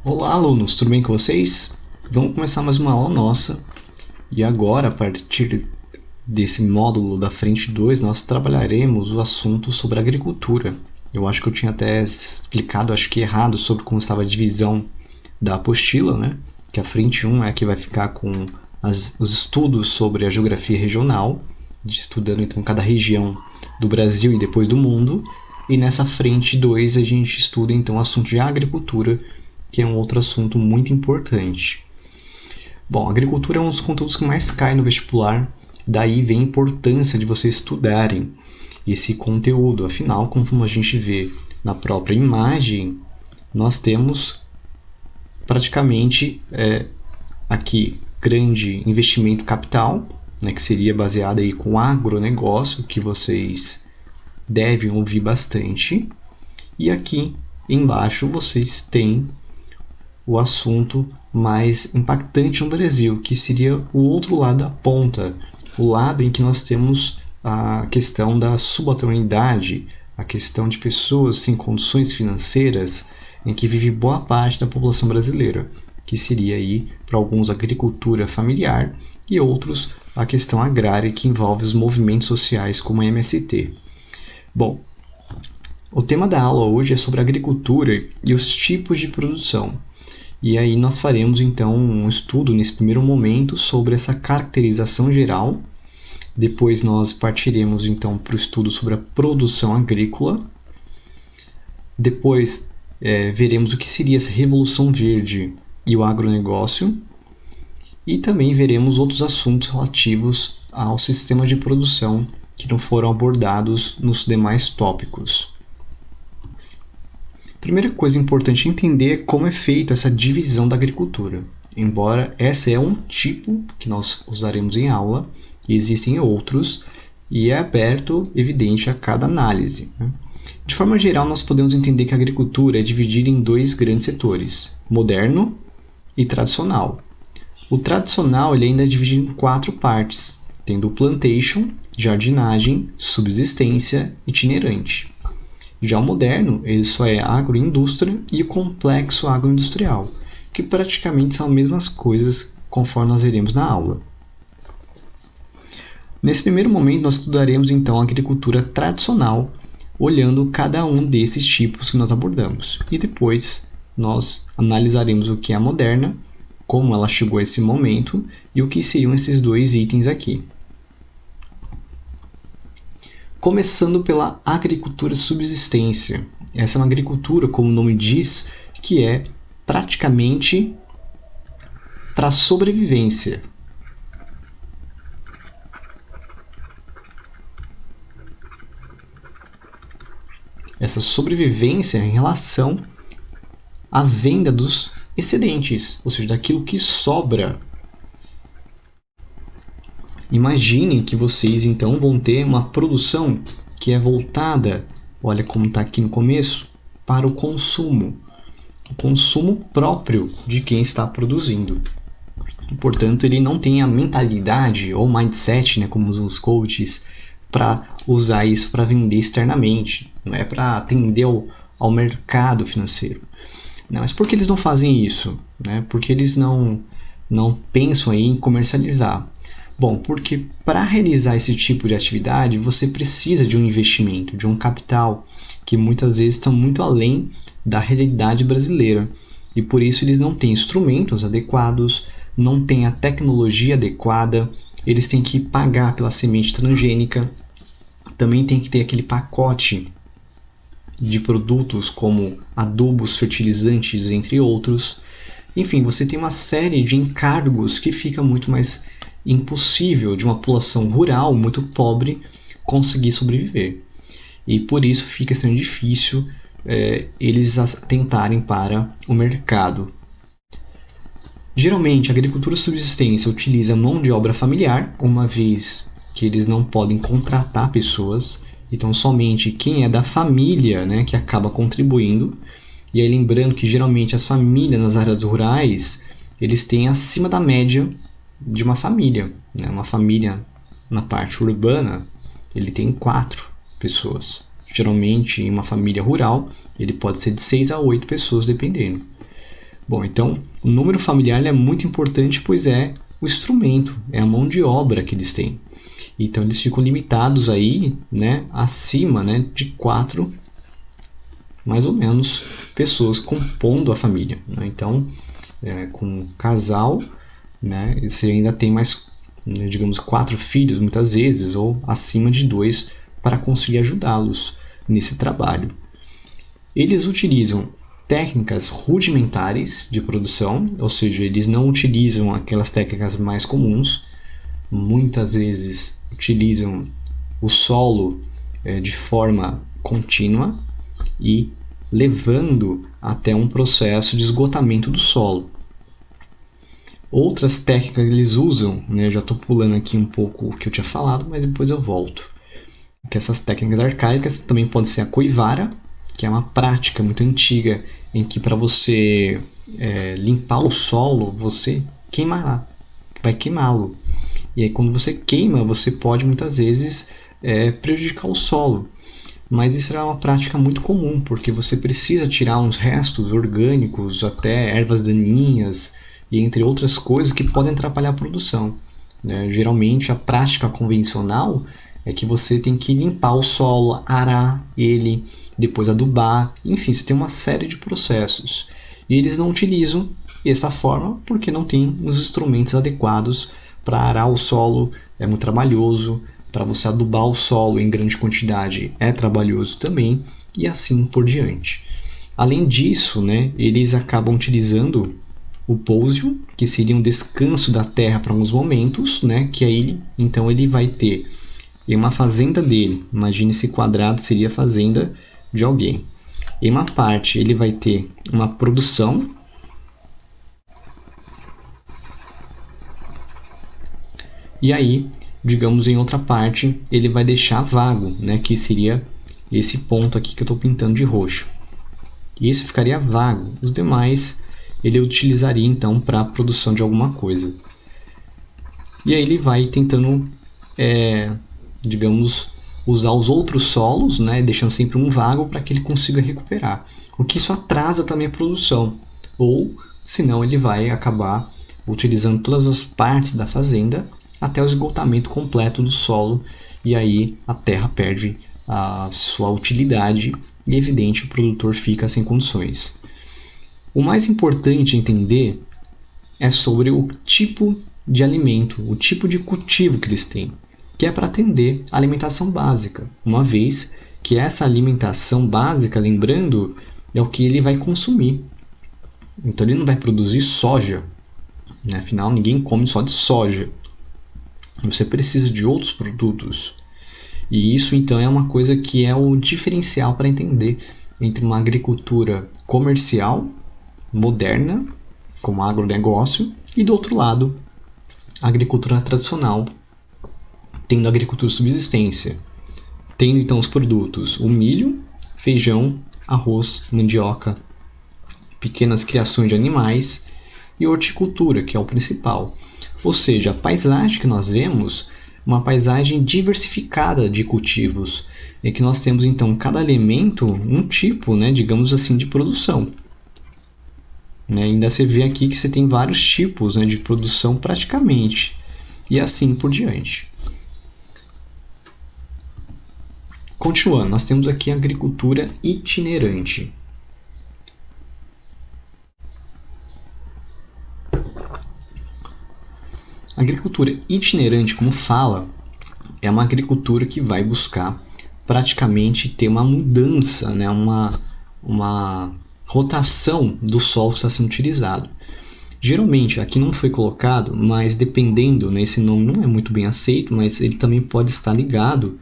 Olá, alunos, tudo bem com vocês? Vamos começar mais uma aula nossa. E agora, a partir desse módulo da frente 2, nós trabalharemos o assunto sobre agricultura. Eu acho que eu tinha até explicado, acho que errado, sobre como estava a divisão da apostila, né? Que a frente 1 é a que vai ficar com os estudos sobre a geografia regional, estudando então cada região do Brasil e depois do mundo. E nessa frente 2 a gente estuda então o assunto de agricultura, que é um outro assunto muito importante. Bom, a agricultura é um dos conteúdos que mais cai no vestibular, daí vem a importância de vocês estudarem esse conteúdo. Afinal, como a gente vê na própria imagem, nós temos praticamente aqui grande investimento capital, né, que seria baseado aí com agronegócio, que vocês devem ouvir bastante. E aqui embaixo vocês têm o assunto mais impactante no Brasil, que seria o outro lado da ponta, o lado em que nós temos a questão da subalternidade, a questão de pessoas sem condições financeiras, em que vive boa parte da população brasileira, que seria aí, para alguns, agricultura familiar e outros, a questão agrária, que envolve os movimentos sociais como a MST. Bom, o tema da aula hoje é sobre agricultura e os tipos de produção. E aí nós faremos então um estudo nesse primeiro momento sobre essa caracterização geral. Depois nós partiremos então para o estudo sobre a produção agrícola. Depois veremos o que seria essa revolução verde e o agronegócio. E também veremos outros assuntos relativos ao sistema de produção que não foram abordados nos demais tópicos. Primeira coisa importante entender é como é feita essa divisão da agricultura. Embora esse é um tipo que nós usaremos em aula, e existem outros, e é aberto, evidente, a cada análise. De forma geral, nós podemos entender que a agricultura é dividida em dois grandes setores, moderno e tradicional. O tradicional ele ainda é dividido em 4 partes, tendo o plantation, jardinagem, subsistência, itinerante. Já o moderno, ele só é agroindústria e o complexo agroindustrial, que praticamente são as mesmas coisas conforme nós veremos na aula. Nesse primeiro momento, nós estudaremos então a agricultura tradicional, olhando cada um desses tipos que nós abordamos. E depois nós analisaremos o que é a moderna, como ela chegou a esse momento e o que seriam esses dois itens aqui. Começando pela agricultura subsistência. Essa é uma agricultura, como o nome diz, que é praticamente para sobrevivência. Essa sobrevivência em relação à venda dos excedentes, ou seja, daquilo que sobra. Imaginem que vocês então vão ter uma produção que é voltada, olha como está aqui no começo, para o consumo próprio de quem está produzindo. Portanto, ele não tem a mentalidade ou mindset, né, como usam os coaches, para usar isso para vender externamente, não é para atender ao mercado financeiro. Não, mas por que eles não fazem isso? Né? Porque eles não pensam aí em comercializar. Bom, porque para realizar esse tipo de atividade, você precisa de um investimento, de um capital, que muitas vezes estão muito além da realidade brasileira. E por isso eles não têm instrumentos adequados, não têm a tecnologia adequada, eles têm que pagar pela semente transgênica, também tem que ter aquele pacote de produtos como adubos, fertilizantes, entre outros. Enfim, você tem uma série de encargos que fica muito mais impossível de uma população rural muito pobre conseguir sobreviver. E por isso fica sendo difícil eles atentarem para o mercado. Geralmente, a agricultura subsistência utiliza mão de obra familiar, uma vez que eles não podem contratar pessoas, então somente quem é da família, né, que acaba contribuindo. E aí lembrando que geralmente as famílias nas áreas rurais, eles têm acima da média de uma família, né? Uma família na parte urbana, ele tem 4 pessoas. Geralmente, em uma família rural, ele pode ser de 6 a 8 pessoas, dependendo. Bom, então, o número familiar é muito importante, pois é o instrumento, é a mão de obra que eles têm. Então, eles ficam limitados aí, né, acima, né, de 4, mais ou menos, pessoas compondo a família. Né? Então, com um casal, né, você ainda tem mais, né, digamos, 4 filhos, muitas vezes, ou acima de 2, para conseguir ajudá-los nesse trabalho. Eles utilizam técnicas rudimentares de produção, ou seja, eles não utilizam aquelas técnicas mais comuns. Muitas vezes utilizam o solo de forma contínua e levando até um processo de esgotamento do solo. Outras técnicas que eles usam, né, já estou pulando aqui um pouco o que eu tinha falado, mas depois eu volto. Que essas técnicas arcaicas também podem ser a coivara, que é uma prática muito antiga em que para você limpar o solo, você vai queimá-lo. E aí quando você queima, você pode muitas vezes prejudicar o solo. Mas isso é uma prática muito comum, porque você precisa tirar uns restos orgânicos, até ervas daninhas, e entre outras coisas que podem atrapalhar a produção. Né? Geralmente a prática convencional é que você tem que limpar o solo, arar ele, depois adubar, enfim, você tem uma série de processos. E eles não utilizam essa forma porque não tem os instrumentos adequados para arar o solo, é muito trabalhoso, para você adubar o solo em grande quantidade é trabalhoso também, e assim por diante. Além disso, né, eles acabam utilizando o pousio, que seria um descanso da terra para alguns momentos, né, que aí então ele vai ter em uma fazenda dele, imagine esse quadrado seria a fazenda de alguém. Em uma parte ele vai ter uma produção, e aí, digamos, em outra parte ele vai deixar vago, né, que seria esse ponto aqui que eu estou pintando de roxo. E esse ficaria vago. Os demais ele utilizaria então para a produção de alguma coisa. E aí ele vai tentando, digamos, usar os outros solos, né, deixando sempre um vago para que ele consiga recuperar. O que isso atrasa também a produção. Ou, senão, ele vai acabar utilizando todas as partes da fazenda até o esgotamento completo do solo, e aí a terra perde a sua utilidade e, evidente, o produtor fica sem condições. O mais importante a entender é sobre o tipo de alimento, o tipo de cultivo que eles têm, que é para atender a alimentação básica, uma vez que essa alimentação básica, lembrando, é o que ele vai consumir. Então ele não vai produzir soja, né? Afinal ninguém come só de soja. Você precisa de outros produtos. E isso então é uma coisa que é o diferencial para entender entre uma agricultura comercial, moderna, como agronegócio, e do outro lado, a agricultura tradicional, tendo a agricultura de subsistência, tendo então os produtos, o milho, feijão, arroz, mandioca, pequenas criações de animais e horticultura, que é o principal. Ou seja, a paisagem que nós vemos, uma paisagem diversificada de cultivos, em que nós temos então cada elemento um tipo, né, digamos assim, de produção. Né? Ainda você vê aqui que você tem vários tipos, né, de produção praticamente, e assim por diante. Continuando, nós temos aqui a agricultura itinerante. A agricultura itinerante, como fala, é uma agricultura que vai buscar praticamente ter uma mudança, né? uma rotação do solo que está sendo utilizado. Geralmente, aqui não foi colocado, mas dependendo, né, esse nome não é muito bem aceito, mas ele também pode estar ligado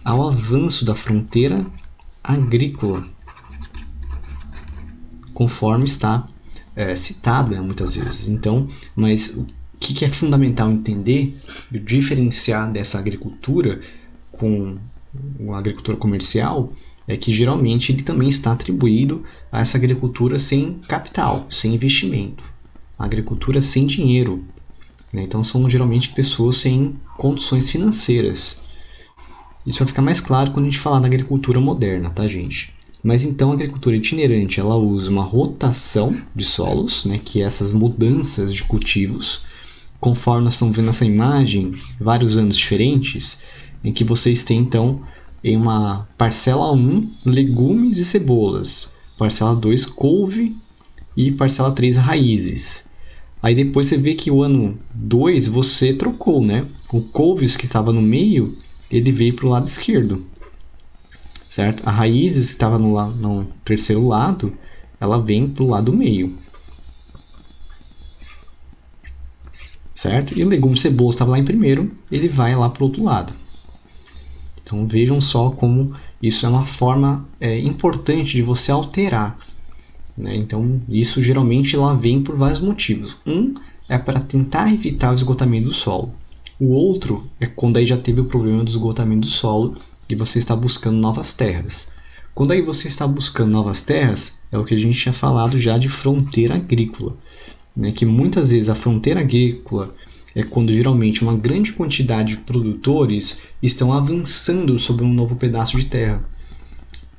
ao avanço da fronteira agrícola, conforme está citado, né, muitas vezes. Então, mas o que é fundamental entender e diferenciar dessa agricultura com a agricultura comercial é que geralmente ele também está atribuído a essa agricultura sem capital, sem investimento, a agricultura sem dinheiro, né? Então são geralmente pessoas sem condições financeiras. Isso vai ficar mais claro quando a gente falar da agricultura moderna, tá, gente? Mas então a agricultura itinerante, ela usa uma rotação de solos, né, que é essas mudanças de cultivos, conforme nós estamos vendo nessa imagem, vários anos diferentes, em que vocês têm então em uma parcela 1 legumes e cebolas, parcela 2 couve e parcela 3 raízes. Aí depois você vê que o ano 2 você trocou, né? O couves que estava no meio, ele veio para o lado esquerdo, certo? A raízes que estava no terceiro lado, ela vem para o lado meio, certo? E o legume cebola estava lá em primeiro, ele vai lá para o outro lado. Então vejam só como isso é uma forma importante de você alterar, né? Então isso geralmente lá vem por vários motivos. Um é para tentar evitar o esgotamento do solo. O outro é quando aí já teve o problema do esgotamento do solo e você está buscando novas terras. Quando aí você está buscando novas terras, é o que a gente tinha falado já de fronteira agrícola, né? Que muitas vezes a fronteira agrícola é quando geralmente uma grande quantidade de produtores estão avançando sobre um novo pedaço de terra.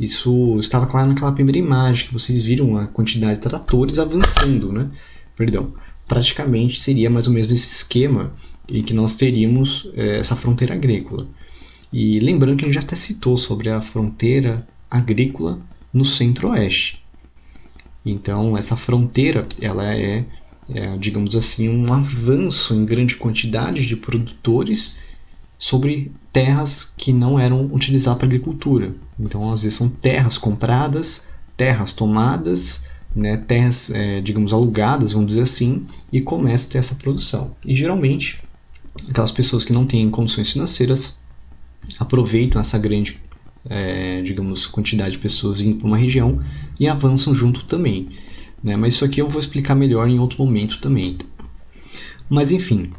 Isso estava claro naquela primeira imagem que vocês viram a quantidade de tratores avançando, né? Perdão, praticamente seria mais ou menos esse esquema em que nós teríamos essa fronteira agrícola. E lembrando que a gente já até citou sobre a fronteira agrícola no centro-oeste. Então essa fronteira ela digamos assim, um avanço em grande quantidade de produtores sobre terras que não eram utilizadas para agricultura. Então, às vezes, são terras compradas, terras tomadas, né, terras, digamos, alugadas, vamos dizer assim, e começa a ter essa produção. E, geralmente, aquelas pessoas que não têm condições financeiras aproveitam essa grande, digamos, quantidade de pessoas indo para uma região e avançam junto também. Né? Mas isso aqui eu vou explicar melhor em outro momento também. Mas enfim,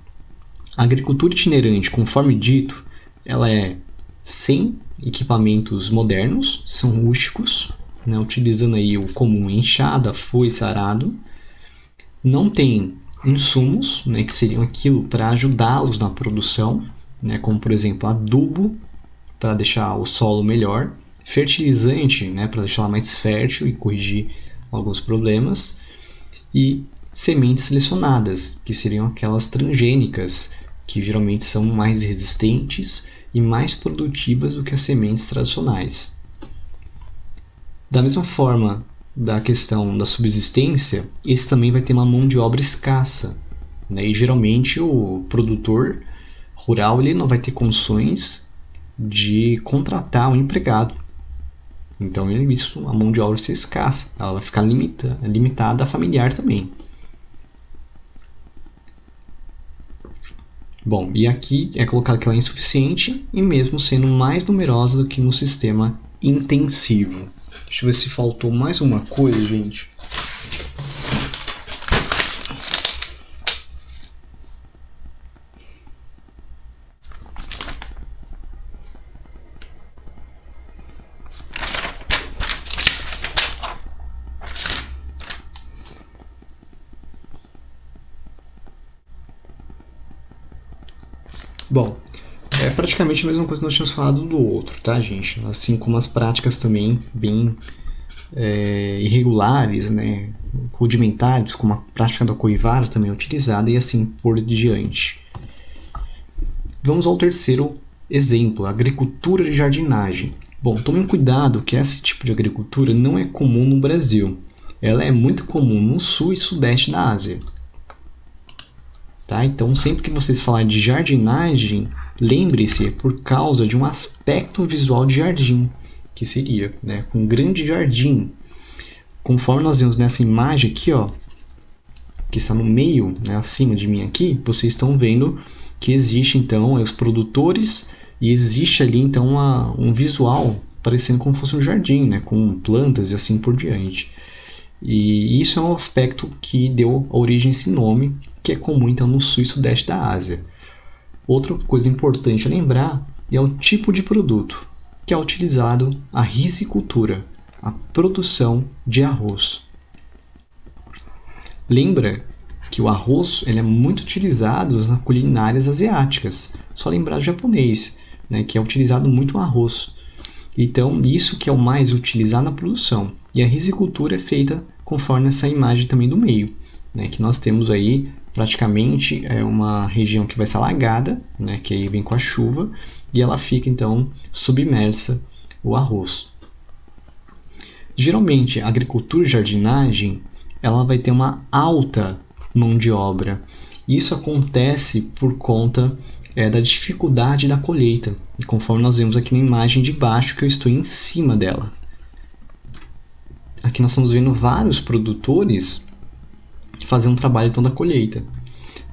a agricultura itinerante, conforme dito, ela é sem equipamentos modernos, são rústicos, né? Utilizando aí o comum enxada, foice, arado. Não tem insumos, né, que seriam aquilo para ajudá-los na produção, né, como por exemplo adubo para deixar o solo melhor, fertilizante, né, para deixá-la mais fértil e corrigir alguns problemas, e sementes selecionadas, que seriam aquelas transgênicas, que geralmente são mais resistentes e mais produtivas do que as sementes tradicionais. Da mesma forma da questão da subsistência, esse também vai ter uma mão de obra escassa, né? E geralmente o produtor rural ele não vai ter condições de contratar um empregado. Então, a mão de obra vai ser escassa, ela vai ficar limitada a familiar também. Bom, e aqui é colocado que ela é insuficiente e mesmo sendo mais numerosa do que no sistema intensivo. Deixa eu ver se faltou mais uma coisa, gente. Bom, é praticamente a mesma coisa que nós tínhamos falado do outro, tá, gente? Assim como as práticas também bem irregulares, né, rudimentares, como a prática da coivara também é utilizada e assim por diante. Vamos ao terceiro exemplo, a agricultura de jardinagem. Bom, tomem cuidado que esse tipo de agricultura não é comum no Brasil. Ela é muito comum no sul e sudeste da Ásia. Tá? Então, sempre que vocês falarem de jardinagem, lembre-se, é por causa de um aspecto visual de jardim, que seria, né, um grande jardim. Conforme nós vemos nessa imagem aqui, ó, que está no meio, né, acima de mim aqui, vocês estão vendo que existe então os produtores e existe ali então um visual parecendo como fosse um jardim, né, com plantas e assim por diante. E isso é um aspecto que deu origem a esse nome, que é comum então no sul e sudeste da Ásia. Outra coisa importante a lembrar é o tipo de produto que é utilizado a risicultura, a produção de arroz. Lembra que o arroz ele é muito utilizado nas culinárias asiáticas. Só lembrar do japonês. né, que é utilizado muito o arroz. Então, isso que é o mais utilizado na produção. E a risicultura é feita conforme essa imagem também do meio, né, que nós temos aí praticamente uma região que vai ser alagada, né, que aí vem com a chuva, e ela fica então submersa o arroz. Geralmente, a agricultura e jardinagem ela vai ter uma alta mão de obra. Isso acontece por conta da dificuldade da colheita, conforme nós vemos aqui na imagem de baixo que eu estou em cima dela. Aqui nós estamos vendo vários produtores fazendo um trabalho então da colheita,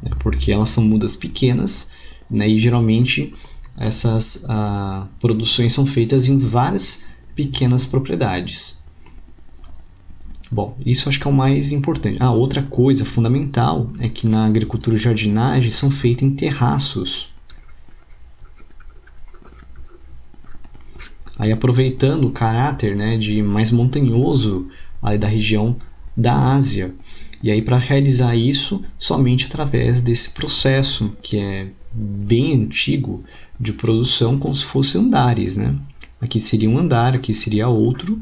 né, porque elas são mudas pequenas, né, e geralmente essas produções são feitas em várias pequenas propriedades. Bom, isso acho que é o mais importante. Outra coisa fundamental é que na agricultura e jardinagem são feitas em terraços. Aí aproveitando o caráter, né, de mais montanhoso ali da região da Ásia. E aí para realizar isso somente através desse processo que é bem antigo de produção, como se fossem andares, né? Aqui seria um andar, aqui seria outro,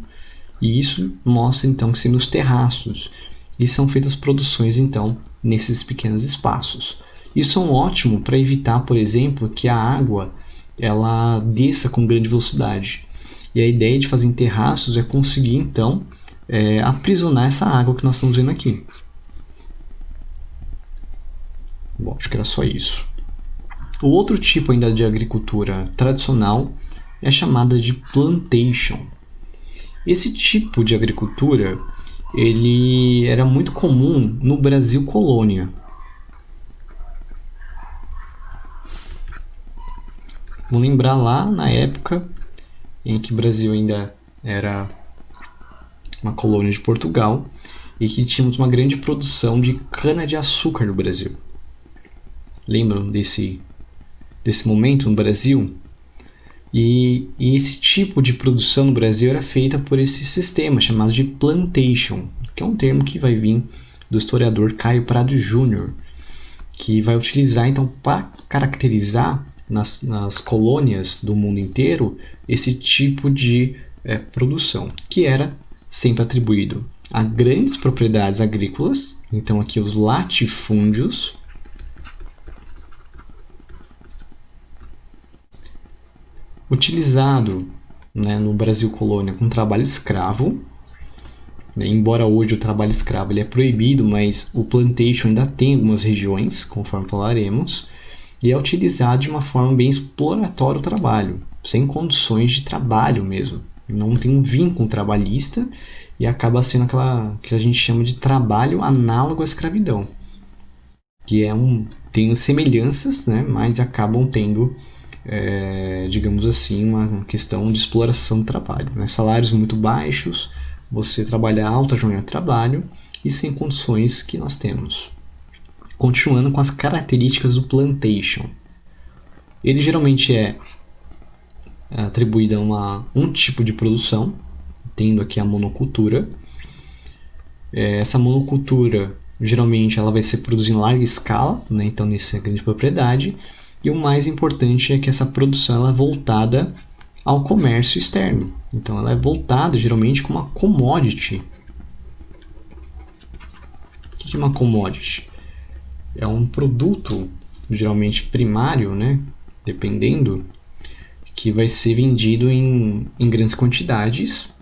e isso mostra então que nos terraços e são feitas produções então nesses pequenos espaços. Isso é ótimo para evitar, por exemplo, que a água ela desça com grande velocidade. E a ideia de fazer em terraços é conseguir então aprisionar essa água que nós estamos vendo aqui. Bom, acho que era só isso. O outro tipo ainda de agricultura tradicional é chamada de plantation. Esse tipo de agricultura ele era muito comum no Brasil colônia. Vamos lembrar lá na época em que o Brasil ainda era uma colônia de Portugal e que tínhamos uma grande produção de cana-de-açúcar no Brasil. Lembram desse momento no Brasil? E esse tipo de produção no Brasil era feita por esse sistema chamado de plantation, que é um termo que vai vir do historiador Caio Prado Júnior, que vai utilizar então para caracterizar nas colônias do mundo inteiro esse tipo de produção, que era sempre atribuído a grandes propriedades agrícolas, então aqui os latifúndios, utilizado, né, no Brasil colônia com trabalho escravo, né, embora hoje o trabalho escravo ele é proibido, mas o plantation ainda tem algumas regiões, conforme falaremos, e é utilizado de uma forma bem exploratória o trabalho, sem condições de trabalho mesmo, não tem um vínculo trabalhista e acaba sendo aquela que a gente chama de trabalho análogo à escravidão, que tem semelhanças, né, mas acabam tendo digamos assim, uma questão de exploração do trabalho, né? Salários muito baixos, você trabalha alta jornada de trabalho e sem condições que nós temos. Continuando com as características do plantation. Ele geralmente é atribuído a um tipo de produção, tendo aqui a monocultura. Essa monocultura, geralmente, ela vai ser produzida em larga escala, né? Então, nessa grande propriedade. E o mais importante é que essa produção ela é voltada ao comércio externo. Então ela é voltada geralmente como uma commodity. O que é uma commodity? É um produto geralmente primário, né? Dependendo, que vai ser vendido em grandes quantidades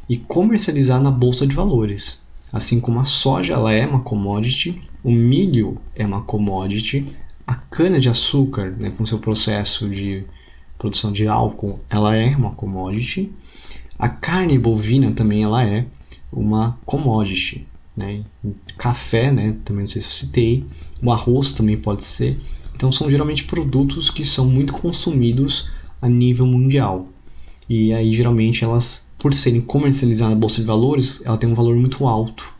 e comercializado na bolsa de valores. Assim como a soja ela é uma commodity, o milho é uma commodity, a cana-de-açúcar, né, com seu processo de produção de álcool, ela é uma commodity. A carne bovina também ela é uma commodity. Né? Café, né, também não sei se eu citei. O arroz também pode ser. Então são geralmente produtos que são muito consumidos a nível mundial. E aí geralmente elas, por serem comercializadas na bolsa de valores, ela tem um valor muito alto.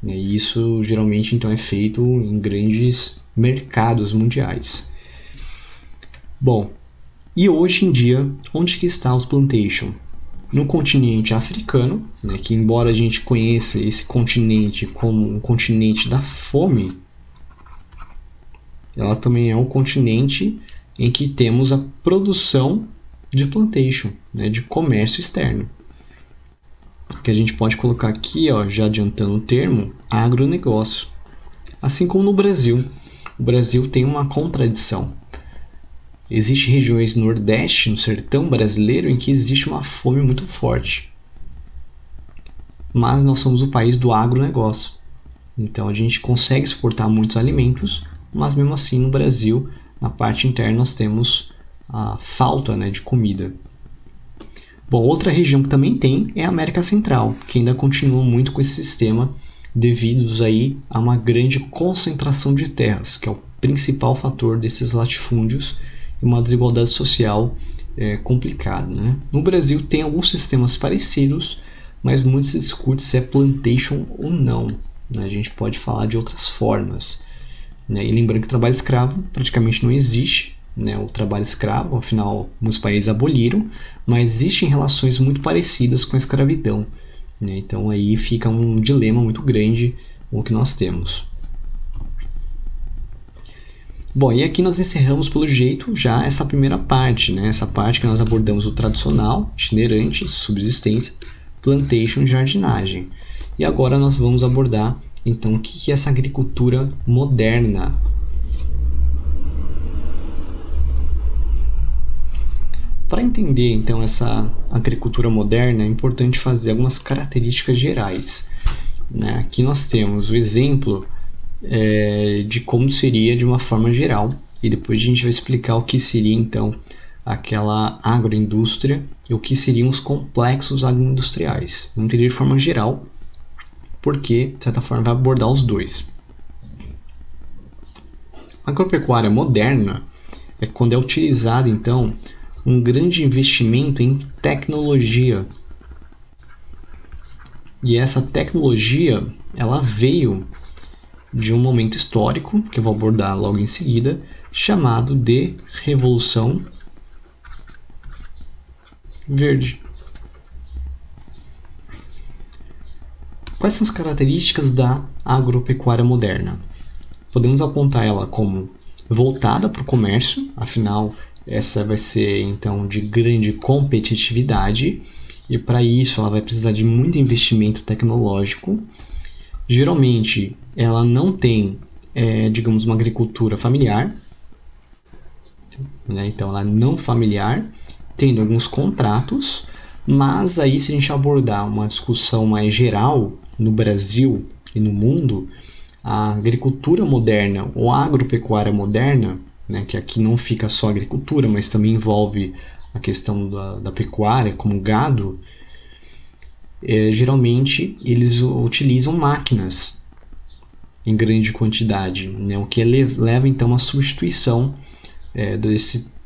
E isso geralmente então é feito em grandes mercados mundiais. Bom, e hoje em dia, onde que está os plantation? No continente africano, né, que embora a gente conheça esse continente como um continente da fome, ela também é um continente em que temos a produção de plantation, né, de comércio externo. Que a gente pode colocar aqui, ó, já adiantando o termo, agronegócio. Assim como no Brasil. O Brasil tem uma contradição. Existem regiões no Nordeste, no sertão brasileiro, em que existe uma fome muito forte. Mas nós somos o país do agronegócio. Então a gente consegue exportar muitos alimentos, mas mesmo assim no Brasil, na parte interna, nós temos a falta, né, de comida. Bom, outra região que também tem é a América Central, que ainda continua muito com esse sistema devido aí a uma grande concentração de terras, que é o principal fator desses latifúndios e uma desigualdade social complicada, né? No Brasil tem alguns sistemas parecidos, mas muito se discute se é plantation ou não, né? A gente pode falar de outras formas, né? E lembrando que o trabalho escravo praticamente não existe, né? O trabalho escravo, afinal, muitos países aboliram, mas existem relações muito parecidas com a escravidão, né? Então aí fica um dilema muito grande o que nós temos. Bom, e aqui nós encerramos pelo jeito já essa primeira parte, né? Essa parte que nós abordamos o tradicional, itinerante, subsistência, plantation e jardinagem. E agora nós vamos abordar então o que é essa agricultura moderna. Para entender então essa agricultura moderna é importante fazer algumas características gerais, né? Aqui nós temos o exemplo de como seria de uma forma geral e depois a gente vai explicar o que seria então aquela agroindústria e o que seriam os complexos agroindustriais. Vamos entender de forma geral porque, de certa forma, vai abordar os dois. A agropecuária moderna é quando é utilizado então um grande investimento em tecnologia. E essa tecnologia ela veio de um momento histórico, que eu vou abordar logo em seguida, chamado de Revolução Verde. Quais são as características da agropecuária moderna? Podemos apontar ela como voltada para o comércio, afinal, essa vai ser então de grande competitividade e para isso ela vai precisar de muito investimento tecnológico. Geralmente ela não tem, digamos, uma agricultura familiar, né? Então ela é não familiar, tendo alguns contratos, mas aí se a gente abordar uma discussão mais geral no Brasil e no mundo, a agricultura moderna ou a agropecuária moderna, né, que aqui não fica só a agricultura, mas também envolve a questão da pecuária, como gado, geralmente eles utilizam máquinas em grande quantidade, né, o que leva então a substituição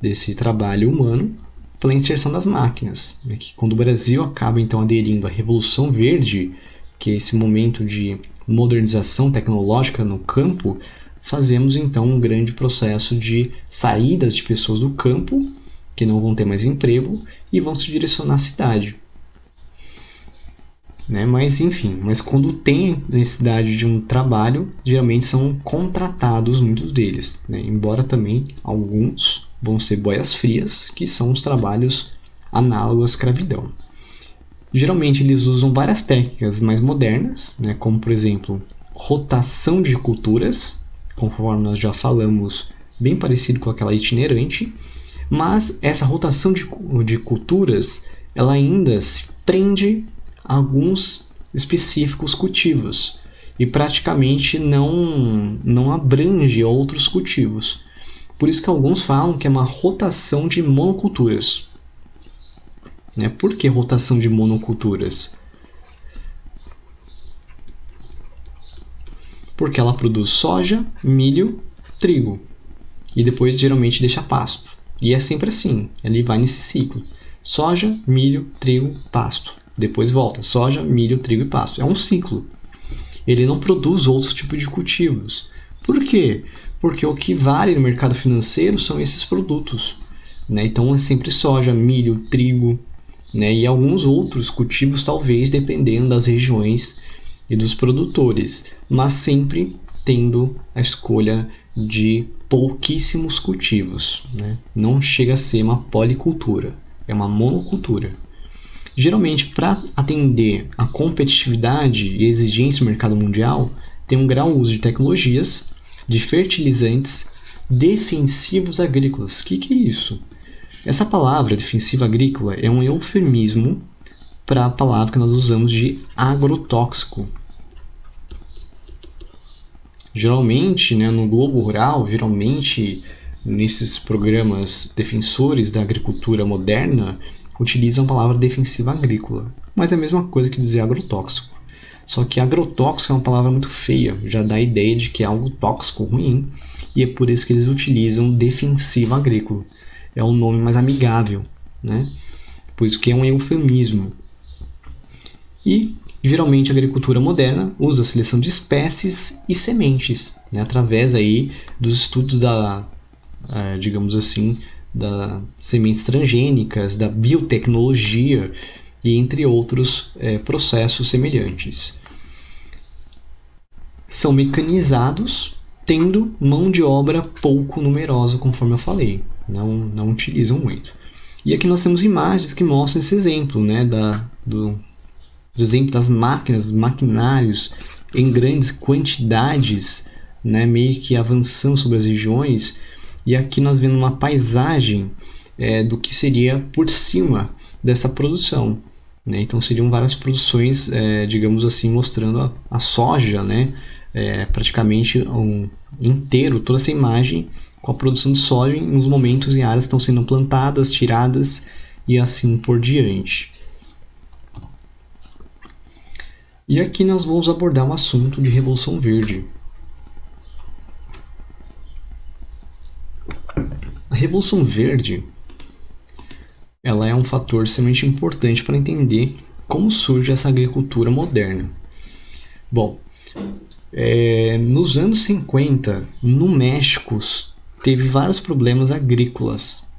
desse trabalho humano pela inserção das máquinas, né, que quando o Brasil acaba então aderindo à Revolução Verde, que é esse momento de modernização tecnológica no campo, fazemos então um grande processo de saídas de pessoas do campo, que não vão ter mais emprego, e vão se direcionar à cidade. Né? Mas enfim, quando tem necessidade de um trabalho, geralmente são contratados muitos deles, né? Embora também alguns vão ser boias frias, que são os trabalhos análogos à escravidão. Geralmente eles usam várias técnicas mais modernas, né? Como por exemplo, rotação de culturas, conforme nós já falamos, bem parecido com aquela itinerante, mas essa rotação de culturas ela ainda se prende a alguns específicos cultivos e praticamente não abrange outros cultivos. Por isso que alguns falam que é uma rotação de monoculturas. Né? Por que rotação de monoculturas? Porque ela produz soja, milho, trigo e depois geralmente deixa pasto. E é sempre assim, ele vai nesse ciclo. Soja, milho, trigo, pasto. Depois volta, soja, milho, trigo e pasto. É um ciclo. Ele não produz outros tipos de cultivos. Por quê? Porque o que vale no mercado financeiro são esses produtos. Né? Então é sempre soja, milho, trigo, né? E alguns outros cultivos, talvez, dependendo das regiões e dos produtores, mas sempre tendo a escolha de pouquíssimos cultivos, né? Não chega a ser uma policultura, é uma monocultura. Geralmente, para atender a competitividade e exigência do mercado mundial, tem um grau uso de tecnologias, de fertilizantes defensivos agrícolas. O que é isso? Essa palavra defensiva agrícola é um eufemismo para a palavra que nós usamos de agrotóxico. Geralmente, né, no globo rural, nesses programas defensores da agricultura moderna, utilizam a palavra defensiva agrícola, mas é a mesma coisa que dizer agrotóxico. Só que agrotóxico é uma palavra muito feia, já dá a ideia de que é algo tóxico, ruim, e é por isso que eles utilizam defensiva agrícola. É um nome mais amigável, né? Por isso que é um eufemismo. E geralmente a agricultura moderna usa a seleção de espécies e sementes, né, através aí dos estudos digamos assim, das sementes transgênicas, da biotecnologia e entre outros processos semelhantes. São mecanizados, tendo mão de obra pouco numerosa, conforme eu falei, não utilizam muito. E aqui nós temos imagens que mostram esse exemplo, né, os exemplos das máquinas, dos maquinários em grandes quantidades, né, meio que avançando sobre as regiões. E aqui nós vemos uma paisagem do que seria por cima dessa produção, né? Então seriam várias produções, digamos assim, mostrando a soja, né? Praticamente inteiro, toda essa imagem com a produção de soja em uns momentos em áreas que estão sendo plantadas, tiradas e assim por diante. E aqui nós vamos abordar um assunto de Revolução Verde. A Revolução Verde, ela é um fator extremamente importante para entender como surge essa agricultura moderna. Bom, nos anos 50, no México, teve vários problemas agrícolas,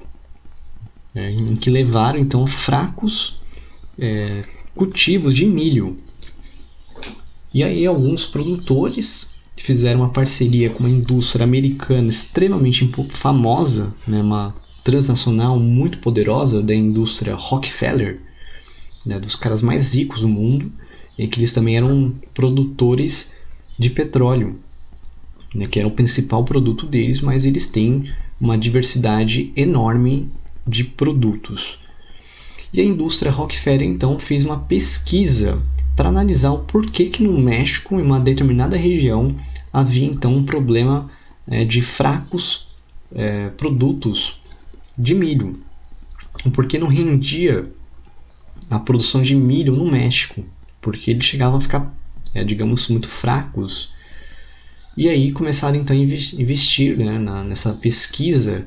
em que levaram então fracos cultivos de milho. E aí alguns produtores fizeram uma parceria com uma indústria americana extremamente famosa, né, uma transnacional muito poderosa da indústria Rockefeller, né, dos caras mais ricos do mundo, e que eles também eram produtores de petróleo, né, que era o principal produto deles, mas eles têm uma diversidade enorme de produtos. E a indústria Rockefeller então fez uma pesquisa para analisar o porquê que no México, em uma determinada região, havia então um problema de fracos produtos de milho. O porquê não rendia a produção de milho no México, porque eles chegavam a ficar, digamos, muito fracos. E aí começaram então a investir, né, nessa pesquisa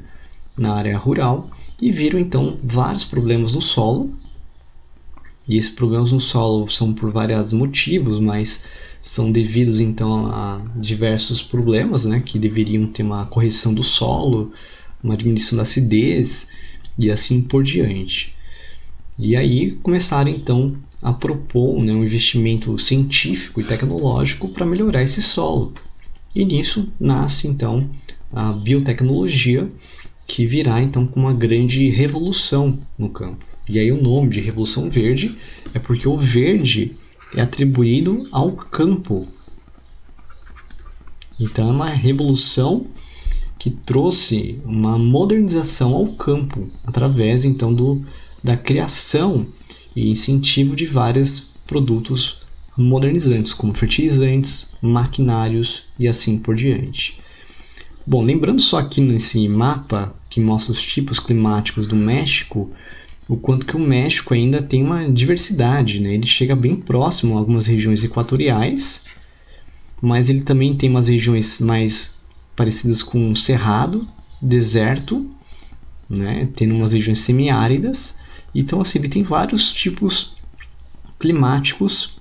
na área rural e viram então vários problemas no solo. E esses problemas no solo são por vários motivos, mas são devidos então a diversos problemas, né, que deveriam ter uma correção do solo, uma diminuição da acidez e assim por diante. E aí começaram então a propor, né, um investimento científico e tecnológico para melhorar esse solo. E nisso nasce então a biotecnologia, que virá então com uma grande revolução no campo. E aí o nome de Revolução Verde é porque o verde é atribuído ao campo. Então é uma revolução que trouxe uma modernização ao campo, através então da criação e incentivo de vários produtos modernizantes, como fertilizantes, maquinários e assim por diante. Bom, lembrando só aqui nesse mapa que mostra os tipos climáticos do México, o quanto que o México ainda tem uma diversidade, né? Ele chega bem próximo a algumas regiões equatoriais, mas ele também tem umas regiões mais parecidas com cerrado, deserto, né? Tem umas regiões semiáridas. Então, assim, ele tem vários tipos climáticos,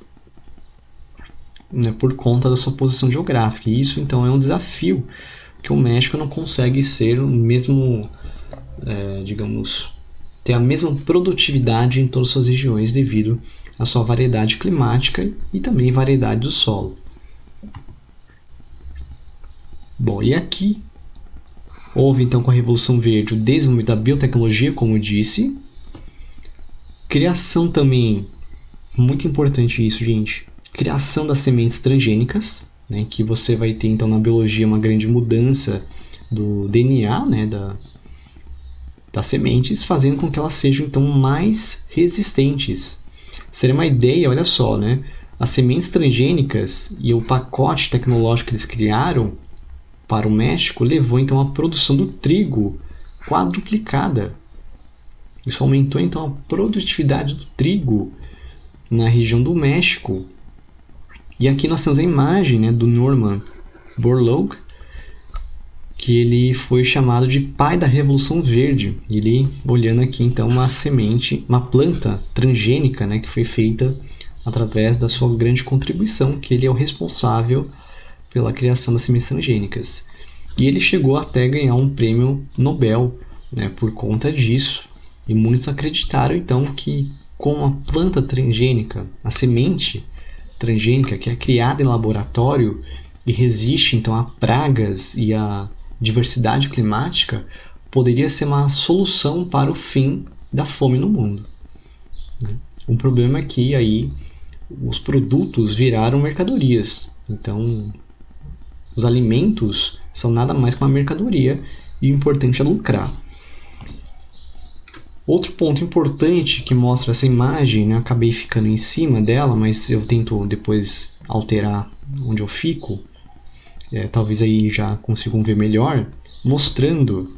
né, por conta da sua posição geográfica. E isso, então, é um desafio, que o México não consegue ser o mesmo, digamos, ter a mesma produtividade em todas as suas regiões devido à sua variedade climática e também variedade do solo. Bom, e aqui houve então com a Revolução Verde o desenvolvimento da biotecnologia, como eu disse, criação também, muito importante isso, gente, criação das sementes transgênicas, né, que você vai ter então na biologia uma grande mudança do DNA, né, das sementes, fazendo com que elas sejam então mais resistentes. Seria uma ideia, olha só, né? As sementes transgênicas e o pacote tecnológico que eles criaram para o México levou então à produção do trigo quadruplicada. Isso aumentou então a produtividade do trigo na região do México. E aqui nós temos a imagem, né, do Norman Borlaug, que ele foi chamado de pai da Revolução Verde. Ele olhando aqui então uma semente, uma planta transgênica, né, que foi feita através da sua grande contribuição, que ele é o responsável pela criação das sementes transgênicas. E ele chegou até a ganhar um prêmio Nobel, né, por conta disso. E muitos acreditaram então que com a planta transgênica, a semente transgênica que é criada em laboratório e resiste então a pragas e a diversidade climática, poderia ser uma solução para o fim da fome no mundo. O problema é que aí os produtos viraram mercadorias. Então, os alimentos são nada mais que uma mercadoria e o importante é lucrar. Outro ponto importante que mostra essa imagem, né, acabei ficando em cima dela, mas eu tento depois alterar onde eu fico, talvez aí já consigam ver melhor, mostrando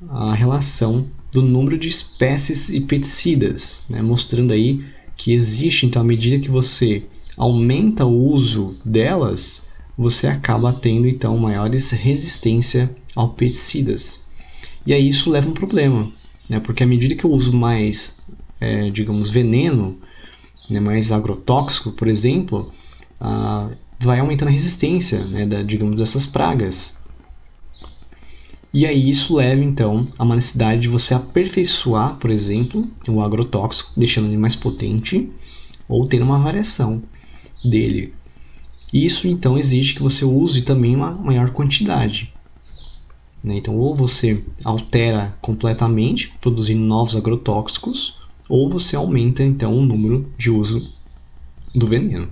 a relação do número de espécies e pesticidas, né, mostrando aí que existe, então, à medida que você aumenta o uso delas, você acaba tendo, então, maiores resistência aos pesticidas. E aí isso leva a um problema, né, porque à medida que eu uso mais, digamos, veneno, né, mais agrotóxico, por exemplo, vai aumentando a resistência, né, digamos, dessas pragas. E aí isso leva, então, a uma necessidade de você aperfeiçoar, por exemplo, o agrotóxico, deixando ele mais potente, ou tendo uma variação dele. Isso, então, exige que você use também uma maior quantidade. Né? Então, ou você altera completamente, produzindo novos agrotóxicos, ou você aumenta, então, o número de uso do veneno.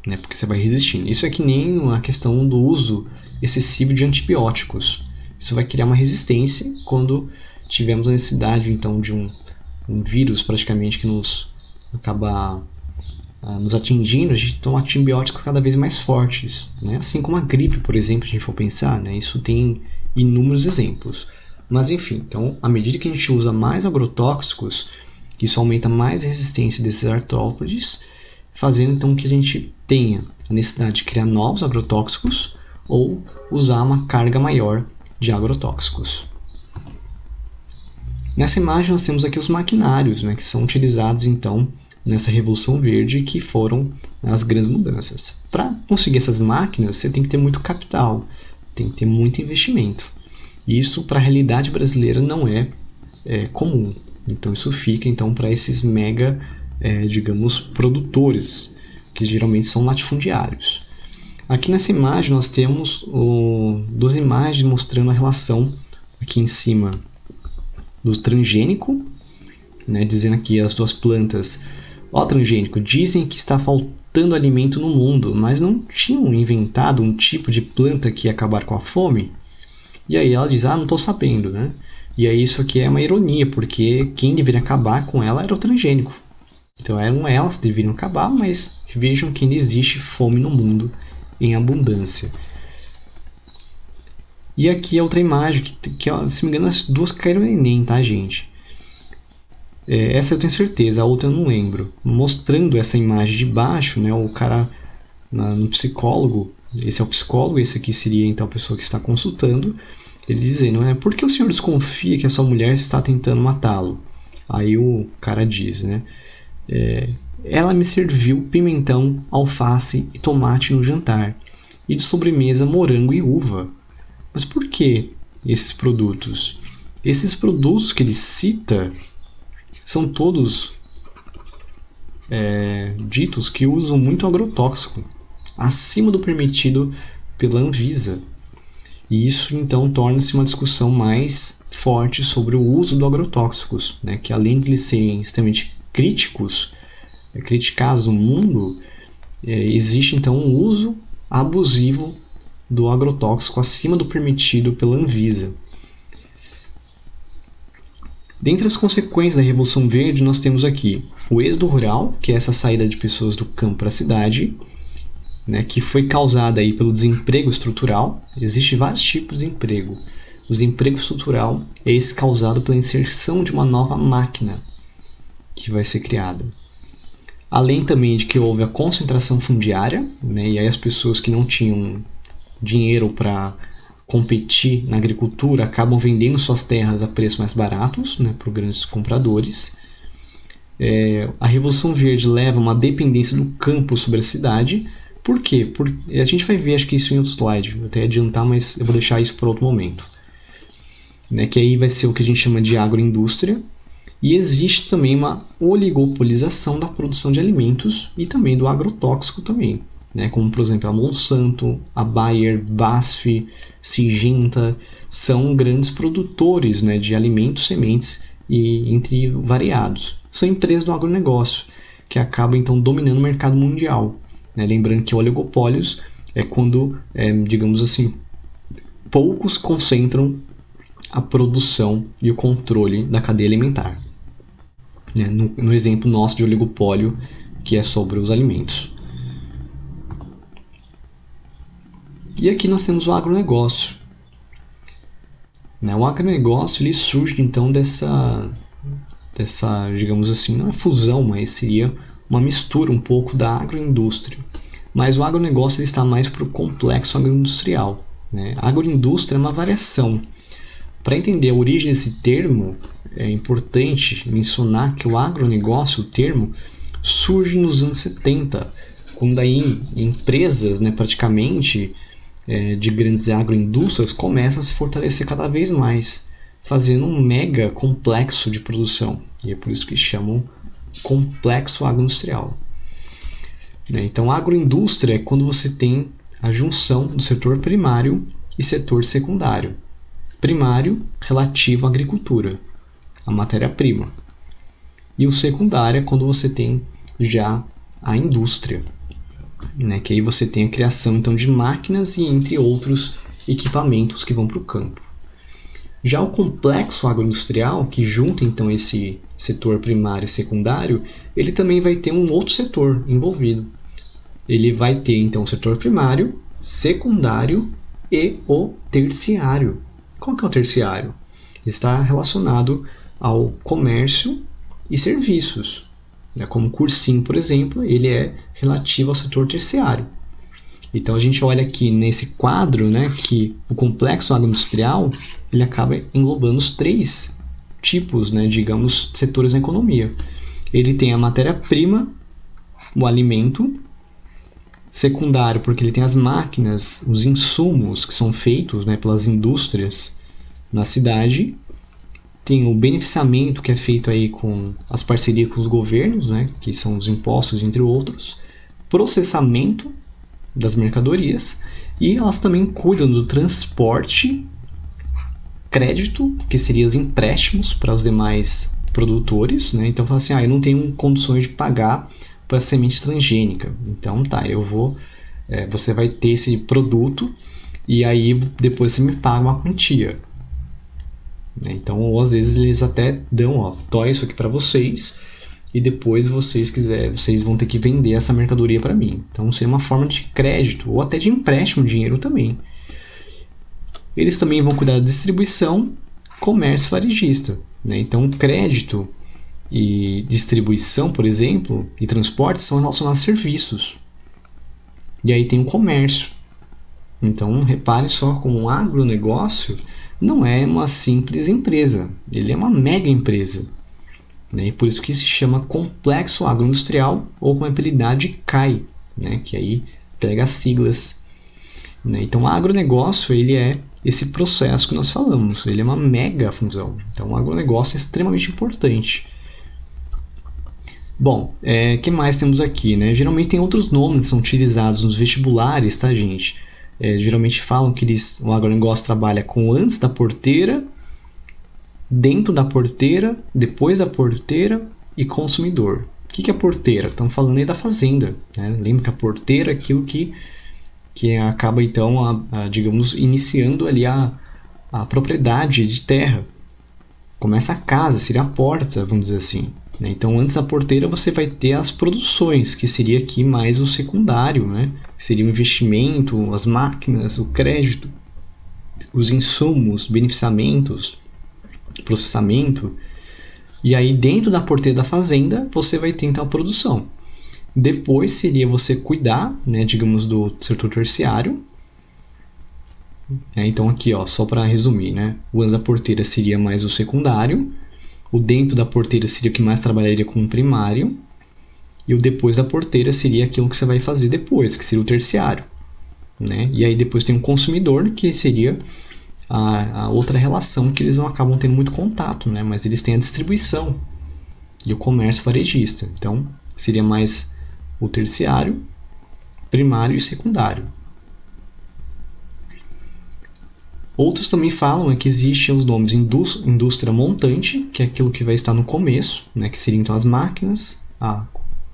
Né? Porque você vai resistindo. Isso é que nem a questão do uso excessivo de antibióticos. Isso vai criar uma resistência quando tivermos a necessidade, então, de um vírus praticamente que nos acaba nos atingindo, a gente toma antibióticos cada vez mais fortes, né? Assim como a gripe, por exemplo, se a gente for pensar, né? Isso tem inúmeros exemplos. Mas enfim, então, à medida que a gente usa mais agrotóxicos, isso aumenta mais a resistência desses artrópodes, fazendo então que a gente tenha a necessidade de criar novos agrotóxicos ou usar uma carga maior de agrotóxicos. Nessa imagem nós temos aqui os maquinários, né, que são utilizados então nessa Revolução Verde, que foram as grandes mudanças. Para conseguir essas máquinas, você tem que ter muito capital, tem que ter muito investimento. E isso para a realidade brasileira não é comum. Então isso fica então para esses mega, digamos, produtores, que geralmente são latifundiários. Aqui nessa imagem nós temos duas imagens mostrando a relação aqui em cima do transgênico, né, dizendo aqui as duas plantas, transgênico, dizem que está faltando alimento no mundo, mas não tinham inventado um tipo de planta que ia acabar com a fome? E aí ela diz, não estou sabendo, né? E aí isso aqui é uma ironia, porque quem deveria acabar com ela era o transgênico. Então eram elas que deveriam acabar, mas vejam que ainda existe fome no mundo em abundância. E aqui é outra imagem, que se não me engano, as duas caíram no Enem, tá, gente? Essa eu tenho certeza, a outra eu não lembro. Mostrando essa imagem de baixo, né, o cara no psicólogo, esse é o psicólogo, esse aqui seria então a pessoa que está consultando, ele dizendo, por que o senhor desconfia que a sua mulher está tentando matá-lo? Aí o cara diz, né, ela me serviu pimentão, alface e tomate no jantar, e de sobremesa morango e uva. Mas por que esses produtos? Esses produtos que ele cita são todos ditos que usam muito agrotóxico, acima do permitido pela Anvisa. E isso, então, torna-se uma discussão mais forte sobre o uso dos agrotóxicos, né? Que além de eles serem extremamente criticados no mundo, existe, então, um uso abusivo do agrotóxico acima do permitido pela Anvisa. Dentre as consequências da Revolução Verde, nós temos aqui o êxodo rural, que é essa saída de pessoas do campo para a cidade, né, que foi causada aí pelo desemprego estrutural. Existem vários tipos de emprego. O desemprego estrutural é esse causado pela inserção de uma nova máquina que vai ser criada. Além também de que houve a concentração fundiária, né, e aí as pessoas que não tinham dinheiro para competir na agricultura acabam vendendo suas terras a preços mais baratos, né, para os grandes compradores. A Revolução Verde leva a uma dependência do campo sobre a cidade. Por quê? Porque a gente vai ver, acho que isso em outro slide, vou até adiantar, mas eu vou deixar isso para outro momento. Né, que aí vai ser o que a gente chama de agroindústria. E existe também uma oligopolização da produção de alimentos e também do agrotóxico também, né? Como, por exemplo, a Monsanto, a Bayer, BASF, Syngenta, são grandes produtores, né, de alimentos, sementes e entre variados. São empresas do agronegócio que acabam, então, dominando o mercado mundial. Né? Lembrando que oligopólios é quando, digamos assim, poucos concentram a produção e o controle da cadeia alimentar. Né? No exemplo nosso de oligopólio, que é sobre os alimentos. E aqui nós temos o agronegócio. Né? O agronegócio ele surge então dessa, digamos assim, não é fusão, mas seria uma mistura um pouco da agroindústria. Mas o agronegócio ele está mais para o complexo agroindustrial. Né? A agroindústria é uma variação. Para entender a origem desse termo, é importante mencionar que o agronegócio, o termo, surge nos anos 70, quando aí empresas, né, praticamente, de grandes agroindústrias começam a se fortalecer cada vez mais, fazendo um mega complexo de produção. E é por isso que chamam complexo agroindustrial. Então, a agroindústria é quando você tem a junção do setor primário e setor secundário. Primário, relativo à agricultura, a matéria-prima. E o secundário é quando você tem já a indústria, né? Que aí você tem a criação então, de máquinas e entre outros equipamentos que vão para o campo. Já o complexo agroindustrial, que junta então esse setor primário e secundário, ele também vai ter um outro setor envolvido. Ele vai ter então o setor primário, secundário e o terciário. Qual que é o terciário? Está relacionado ao comércio e serviços. Como o cursinho, por exemplo, ele é relativo ao setor terciário. Então a gente olha aqui nesse quadro, né, que o complexo agroindustrial ele acaba englobando os três tipos, né, digamos, setores da economia. Ele tem a matéria-prima, o alimento, secundário porque ele tem as máquinas, os insumos que são feitos, né, pelas indústrias na cidade. Tem o beneficiamento que é feito aí com as parcerias com os governos, né, que são os impostos, entre outros. Processamento das mercadorias. E elas também cuidam do transporte, crédito, que seriam os empréstimos para os demais produtores. Né? Então, fala assim, eu não tenho condições de pagar para semente transgênica. Então, você vai ter esse produto e aí depois você me paga uma quantia. Então, ou às vezes eles até dão, isso aqui para vocês e depois vocês vão ter que vender essa mercadoria para mim. Então, seria uma forma de crédito ou até de empréstimo de dinheiro também. Eles também vão cuidar da distribuição, comércio varejista. Né? Então, crédito e distribuição, por exemplo, e transporte são relacionados a serviços. E aí tem o comércio. Então, repare só como um agronegócio não é uma simples empresa, ele é uma mega empresa. Né? E por isso que se chama complexo agroindustrial ou com a apelidade CAI, né? Que aí pega as siglas. Né? Então, o agronegócio ele é esse processo que nós falamos, ele é uma mega fusão. Então, o agronegócio é extremamente importante. Bom, que mais temos aqui? Né? Geralmente tem outros nomes que são utilizados nos vestibulares, tá, gente? geralmente falam que o agronegócio trabalha com antes da porteira, dentro da porteira, depois da porteira e consumidor. O que é a porteira? Estamos falando aí da fazenda. Né? Lembra que a porteira é aquilo que acaba, então, digamos, iniciando ali a propriedade de terra. Começa a casa, seria a porta, vamos dizer assim. Né? Então, antes da porteira, você vai ter as produções, que seria aqui mais o secundário, né? Seria o investimento, as máquinas, o crédito, os insumos, beneficiamentos, processamento. E aí, dentro da porteira da fazenda, você vai ter então a produção. Depois seria você cuidar, né, digamos, do setor terciário. Então aqui, ó, só para resumir, né, o antes da porteira seria mais o secundário, o dentro da porteira seria o que mais trabalharia com o primário, e o depois da porteira seria aquilo que você vai fazer depois, que seria o terciário. Né? E aí depois tem o consumidor, que seria a outra relação que eles não acabam tendo muito contato, né? Mas eles têm a distribuição e o comércio varejista. Então seria mais o terciário, primário e secundário. Outros também falam que existem os nomes indústria montante, que é aquilo que vai estar no começo, né, que seriam então as máquinas, a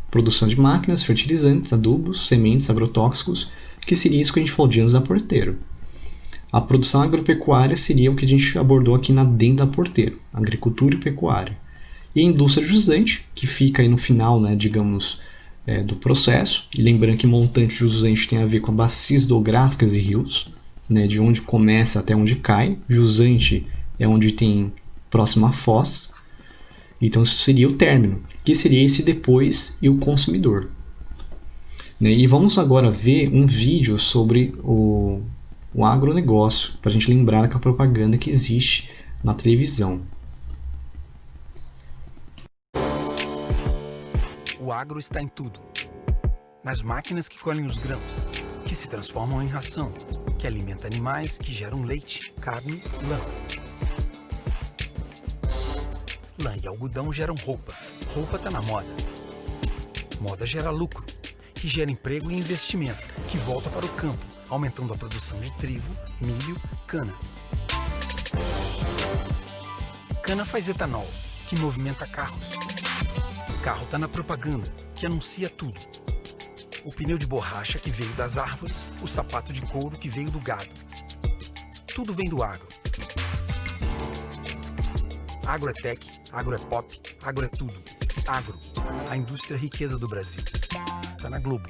produção de máquinas, fertilizantes, adubos, sementes, agrotóxicos, que seria isso que a gente falou de antes da porteira. A produção agropecuária seria o que a gente abordou aqui dentro da porteira, agricultura e pecuária. E a indústria jusante, que fica aí no final, né, digamos, do processo. E lembrando que montante jusante tem a ver com bacias hidrográficas e rios, né, de onde começa até onde cai. Jusante é onde tem próximo à foz. Então isso seria o término, que seria esse depois e o consumidor. Né? E vamos agora ver um vídeo sobre o agronegócio, para a gente lembrar daquela propaganda que existe na televisão. O agro está em tudo. Nas máquinas que colhem os grãos, que se transformam em ração, que alimenta animais, que geram leite, carne, lã. Lã e algodão geram roupa. Roupa está na moda. Moda gera lucro, que gera emprego e investimento, que volta para o campo, aumentando a produção de trigo, milho, cana. Cana faz etanol, que movimenta carros. Carro está na propaganda, que anuncia tudo. O pneu de borracha que veio das árvores, o sapato de couro que veio do gado. Tudo vem do agro. Agro é tech, agro é pop, agro é tudo. Agro, a indústria riqueza do Brasil. Tá na Globo.